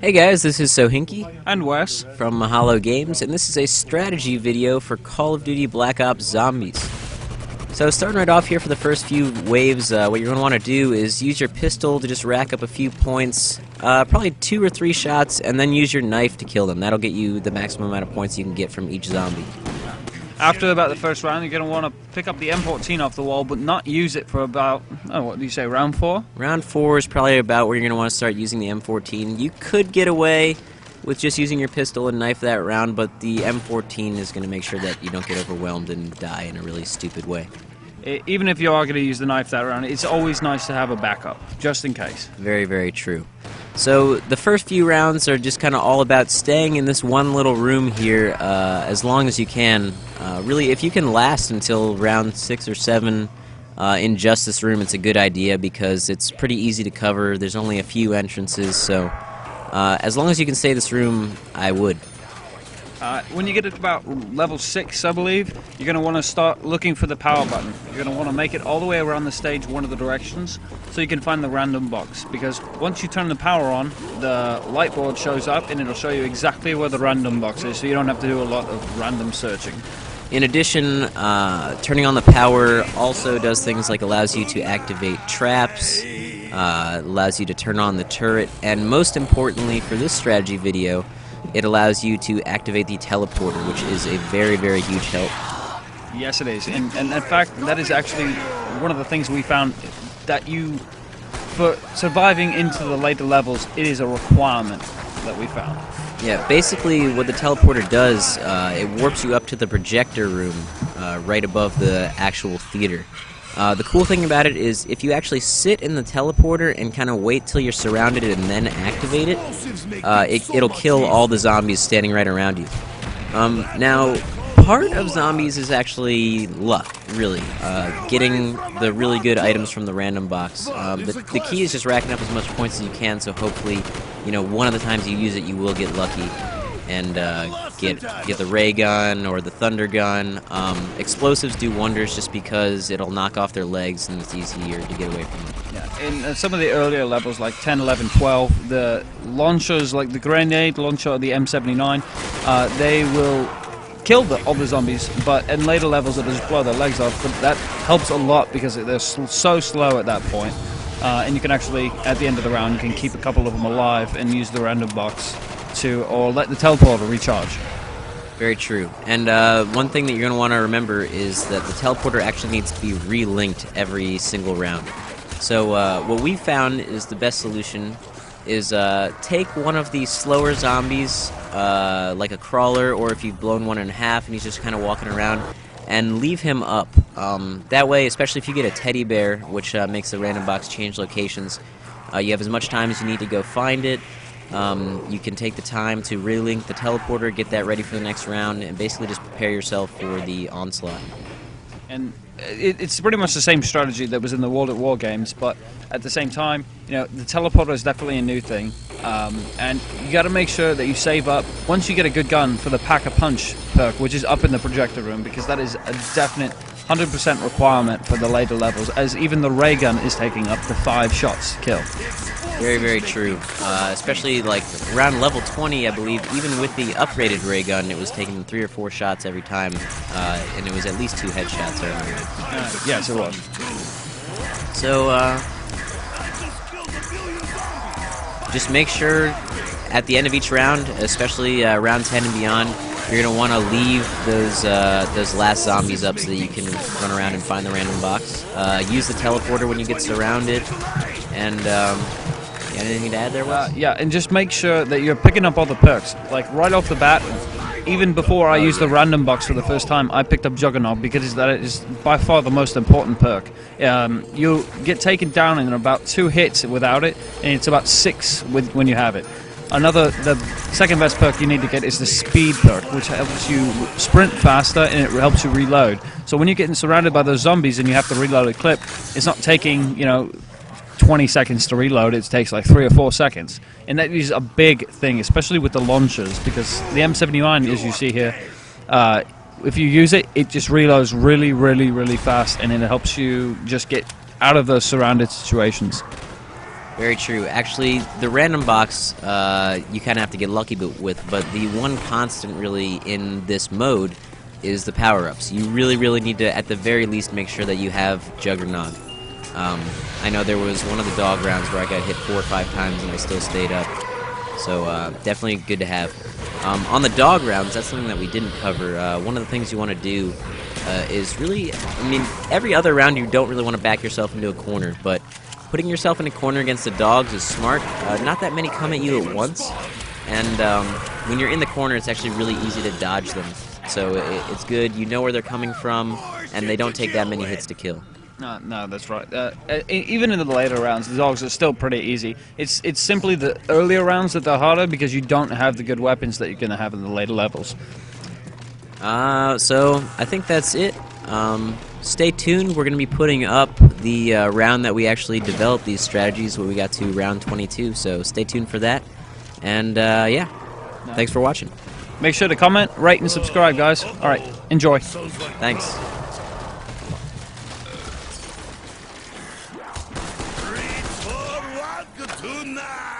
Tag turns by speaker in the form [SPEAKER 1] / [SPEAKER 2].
[SPEAKER 1] Hey guys, this is Sohinky
[SPEAKER 2] And Wes.
[SPEAKER 1] from Mahalo Games, and this is a strategy video for Call of Duty Black Ops Zombies. So starting right off here for the first few waves, what you're going to want to do is use your pistol to just rack up a few points, probably 2 or 3 shots, and then use your knife to kill them. That'll get you the maximum amount of points you can get from each zombie.
[SPEAKER 2] After about the first round, you're going to want to pick up the M14 off the wall, but not use it for about, what do you say, round 4?
[SPEAKER 1] Round 4 is probably about where you're going to want to start using the M14. You could get away with just using your pistol and knife that round, but the M14 is going to make sure that you don't get overwhelmed and die in a really stupid way.
[SPEAKER 2] Even if you are going to use the knife that round, it's always nice to have a backup, just in case.
[SPEAKER 1] Very, very true. So the first few rounds are just kind of all about staying in this one little room here as long as you can. Really, if you can last until round 6 or 7 in just this room, it's a good idea because it's pretty easy to cover. There's only a few entrances, so as long as you can stay in this room, I would.
[SPEAKER 2] When you get to about level 6, I believe, you're going to want to start looking for the power button. You're going to want to make it all the way around the stage one of the directions so you can find the random box. Because once you turn the power on, the light board shows up and it'll show you exactly where the random box is, so you don't have to do a lot of random searching.
[SPEAKER 1] In addition, turning on the power also does things like allows you to activate traps, allows you to turn on the turret, and most importantly for this strategy video, it allows you to activate the teleporter, which is a very, very huge help.
[SPEAKER 2] Yes, it is. And in fact, that is actually one of the things we found that for surviving into the later levels, it is a requirement that we found.
[SPEAKER 1] Yeah, basically what the teleporter does, it warps you up to the projector room right above the actual theater. The cool thing about it is if you actually sit in the teleporter and kind of wait till you're surrounded and then activate it, it'll kill all the zombies standing right around you. Now, part of zombies is actually luck, really. Getting the really good items from the random box. The key is just racking up as much points as you can, so hopefully, one of the times you use it, you will get lucky and get the ray gun or the thunder gun. Explosives do wonders just because it'll knock off their legs and it's easier to get away from them.
[SPEAKER 2] Yeah, in some of the earlier levels, like 10, 11, 12, the launchers, like the grenade launcher or the M79, they will kill all the zombies, but in later levels it'll just blow their legs off. But that helps a lot because they're so slow at that point. And you can actually, at the end of the round, you can keep a couple of them alive and use the random box or let the teleporter recharge.
[SPEAKER 1] Very true. And one thing that you're going to want to remember is that the teleporter actually needs to be re-linked every single round. So what we found is the best solution is take one of these slower zombies, like a crawler, or if you've blown one in half and he's just kind of walking around, and leave him up. That way, especially if you get a teddy bear, which makes the random box change locations, you have as much time as you need to go find it. You can take the time to relink the teleporter, get that ready for the next round, and basically just prepare yourself for the onslaught.
[SPEAKER 2] And it's pretty much the same strategy that was in the World at War games, but at the same time, the teleporter is definitely a new thing. And you got to make sure that you save up once you get a good gun for the Pack-a-Punch perk, which is up in the projector room, because that is a definite 100% requirement for the later levels, as even the ray gun is taking up to 5 shots to kill.
[SPEAKER 1] Very, very true. Especially like around level 20, I believe, even with the upgraded ray gun, it was taking 3 or 4 shots every time, and it was at least 2 headshots.
[SPEAKER 2] Yes, it was.
[SPEAKER 1] So, just make sure at the end of each round, especially round 10 and beyond, you're going to want to leave those last zombies up so that you can run around and find the random box. Use the teleporter when you get surrounded, and anything to add there, Wes?
[SPEAKER 2] Yeah, and just make sure that you're picking up all the perks. Like right off the bat, even before I used the random box for the first time, I picked up Juggernaut because that is by far the most important perk. You get taken down in about 2 hits without it, and it's about 6 when you have it. The second best perk you need to get is the speed perk, which helps you sprint faster and it helps you reload. So when you're getting surrounded by those zombies and you have to reload a clip, it's not taking 20 seconds to reload. It takes like 3 or 4 seconds, and that is a big thing, especially with the launchers, because the M79, as you see here, if you use it, it just reloads really, really, really fast, and it helps you just get out of those surrounded situations.
[SPEAKER 1] Very true. Actually, the random box you kind of have to get lucky with, but the one constant really in this mode is the power-ups. You really, really need to, at the very least, make sure that you have Juggernog. I know there was one of the dog rounds where I got hit 4 or 5 times and I still stayed up. So definitely good to have. On the dog rounds, that's something that we didn't cover. One of the things you want to do is really, I mean, every other round you don't really want to back yourself into a corner, but putting yourself in a corner against the dogs is smart. Not that many come at you at once, and when you're in the corner, it's actually really easy to dodge them. So it's good. You know where they're coming from, and they don't take that many hits to kill.
[SPEAKER 2] No, that's right. Even in the later rounds, the dogs are still pretty easy. It's simply the earlier rounds that are harder because you don't have the good weapons that you're going to have in the later levels.
[SPEAKER 1] So I think that's it. Stay tuned. We're going to be putting up the round that we actually developed these strategies when we got to round 22. So stay tuned for that. And yeah, thanks for watching.
[SPEAKER 2] Make sure to comment, rate, and subscribe, guys. All right, enjoy.
[SPEAKER 1] Thanks.
[SPEAKER 3] Tonight!